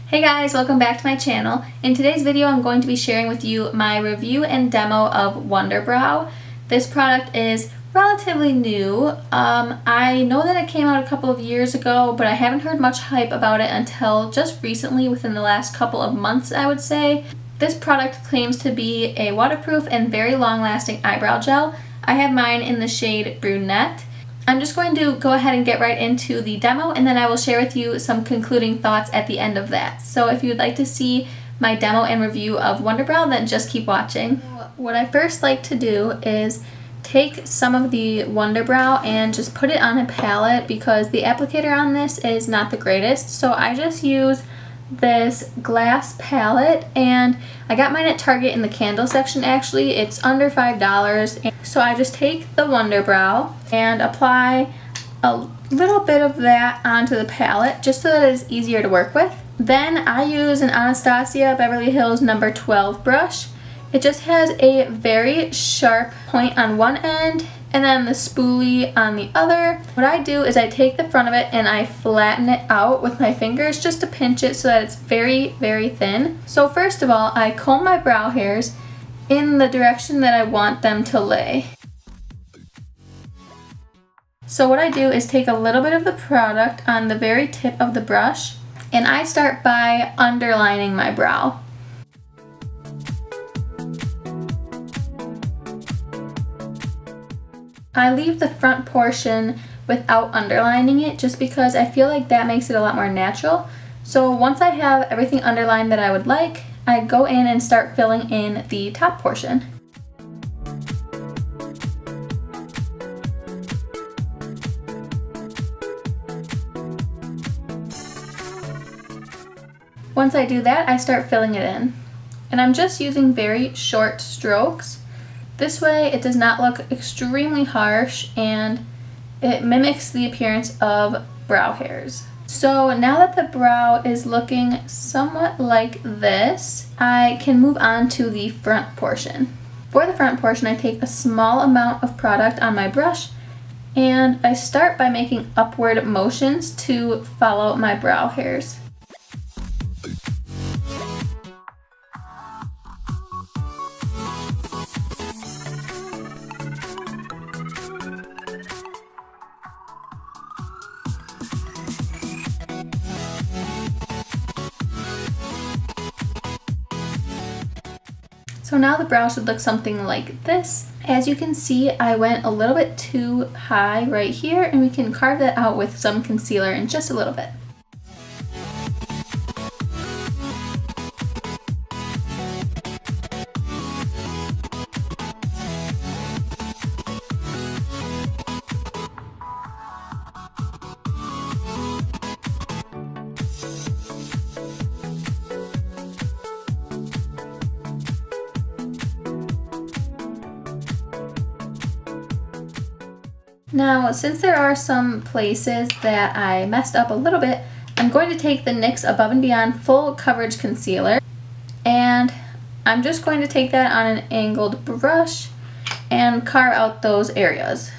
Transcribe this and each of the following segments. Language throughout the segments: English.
Hey guys, welcome back to my channel. In today's video I'm going to be sharing with you my review and demo of Wunderbrow. This product is relatively new. I know that it came out a couple of years ago, but I haven't heard much hype about it until just recently, within the last couple of months I would say. This product claims to be a waterproof and very long-lasting eyebrow gel. I have mine in the shade Brunette. I'm just going to go ahead and get right into the demo, and then I will share with you some concluding thoughts at the end of that. So if you'd like to see my demo and review of Wunderbrow, then just keep watching. What I first like to do is take some of the Wunderbrow and just put it on a palette, because the applicator on this is not the greatest. So I just use this glass palette, and I got mine at Target in the candle section. Actually, it's under $5. So I just take the Wunderbrow and apply a little bit of that onto the palette just so that it's easier to work with. Then I use an Anastasia Beverly Hills number 12 brush. It just has a very sharp point on one end and then the spoolie on the other. What I do is I take the front of it and I flatten it out with my fingers just to pinch it so that it's very, very thin. So first of all, I comb my brow hairs in the direction that I want them to lay. So what I do is take a little bit of the product on the very tip of the brush, and I start by underlining my brow. I leave the front portion without underlining it just because I feel like that makes it a lot more natural. So once I have everything underlined that I would like, I go in and start filling in the top portion. Once I do that, I start filling it in. And I'm just using very short strokes. This way it does not look extremely harsh and it mimics the appearance of brow hairs. So now that the brow is looking somewhat like this, I can move on to the front portion. For the front portion, I take a small amount of product on my brush and I start by making upward motions to follow my brow hairs. So now the brow should look something like this. As you can see, I went a little bit too high right here, and we can carve that out with some concealer in just a little bit. Now, since there are some places that I messed up a little bit, I'm going to take the NYX Above and Beyond Full Coverage Concealer, and I'm just going to take that on an angled brush and carve out those areas.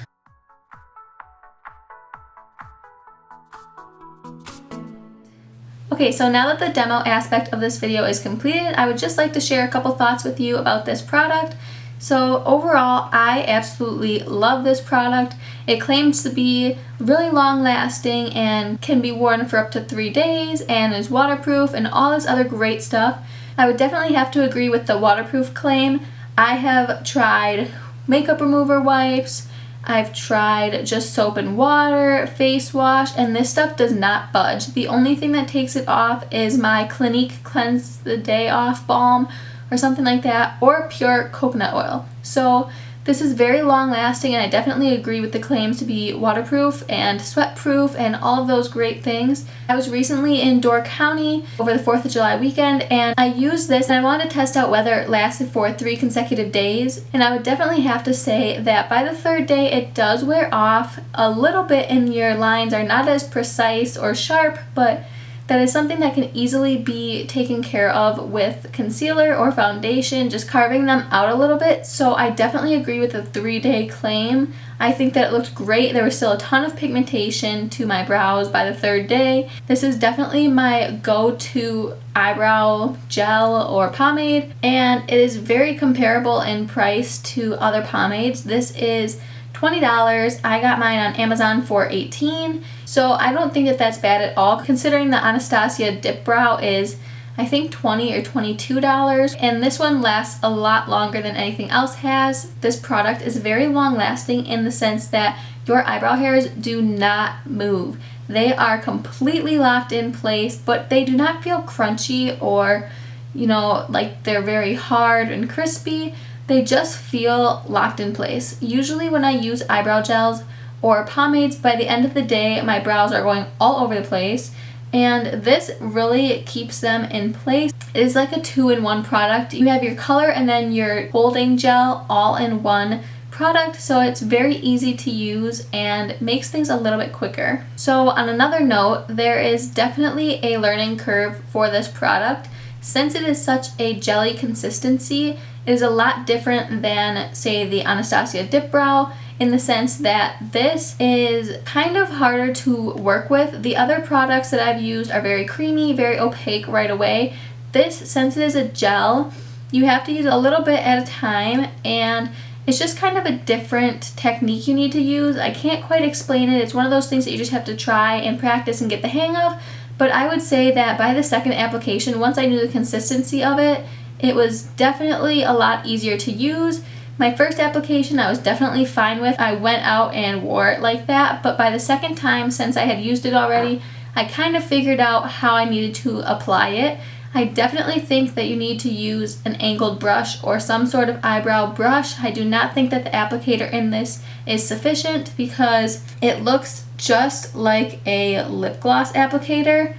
Okay, so now that the demo aspect of this video is completed, I would just like to share a couple thoughts with you about this product. So overall, I absolutely love this product. It claims to be really long lasting and can be worn for up to 3 days and is waterproof and all this other great stuff. I would definitely have to agree with the waterproof claim. I have tried makeup remover wipes, I've tried just soap and water, face wash, and this stuff does not budge. The only thing that takes it off is my Clinique Cleanse the Day Off balm, or something like that, or pure coconut oil. So this is very long lasting, and I definitely agree with the claims to be waterproof and sweat proof and all of those great things. I was recently in Door County over the 4th of July weekend, and I used this and I wanted to test out whether it lasted for 3 consecutive days, and I would definitely have to say that by the 3rd day it does wear off a little bit and your lines are not as precise or sharp, but that is something that can easily be taken care of with concealer or foundation, just carving them out a little bit. So I definitely agree with the 3-day claim. I think that it looked great. There was still a ton of pigmentation to my brows by the 3rd day. This is definitely my go-to eyebrow gel or pomade, and it is very comparable in price to other pomades. This is $20. I got mine on Amazon for $18, so I don't think that that's bad at all, considering the Anastasia Dip Brow is, I think, $20 or $22, and this one lasts a lot longer than anything else has. This product is very long lasting in the sense that your eyebrow hairs do not move. They are completely locked in place, but they do not feel crunchy or, you know, like they're very hard and crispy. They just feel locked in place. Usually when I use eyebrow gels or pomades, by the end of the day, my brows are going all over the place, and this really keeps them in place. It is like a 2-in-1 product. You have your color and then your holding gel all in one product, so it's very easy to use and makes things a little bit quicker. So on another note, there is definitely a learning curve for this product. Since it is such a jelly consistency, it is a lot different than, say, the Anastasia Dip Brow, in the sense that this is kind of harder to work with. The other products that I've used are very creamy, very opaque right away. This, since it is a gel, you have to use a little bit at a time, and it's just kind of a different technique you need to use. I can't quite explain it. It's one of those things that you just have to try and practice and get the hang of. But I would say that by the second application, once I knew the consistency of it, it was definitely a lot easier to use. My first application I was definitely fine with. I went out and wore it like that, but by the second time, since I had used it already, I kind of figured out how I needed to apply it. I definitely think that you need to use an angled brush or some sort of eyebrow brush. I do not think that the applicator in this is sufficient because it looks just like a lip gloss applicator.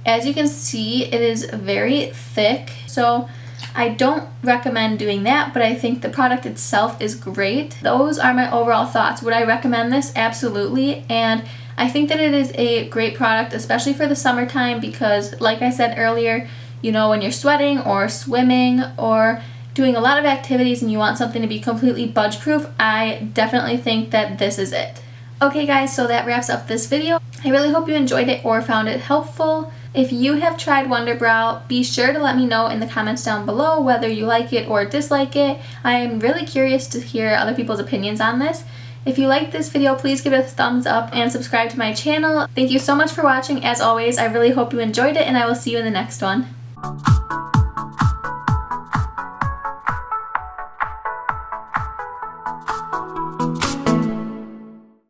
As you can see, it is very thick, so I don't recommend doing that, but I think the product itself is great. Those are my overall thoughts. Would I recommend this? Absolutely. And I think that it is a great product, especially for the summertime, because like I said earlier, you know, when you're sweating or swimming or doing a lot of activities and you want something to be completely budge proof, I definitely think that this is it. Okay guys, so that wraps up this video. I really hope you enjoyed it or found it helpful. If you have tried Wunderbrow, be sure to let me know in the comments down below whether you like it or dislike it. I am really curious to hear other people's opinions on this. If you liked this video, please give it a thumbs up and subscribe to my channel. Thank you so much for watching. As always, I really hope you enjoyed it, and I will see you in the next one.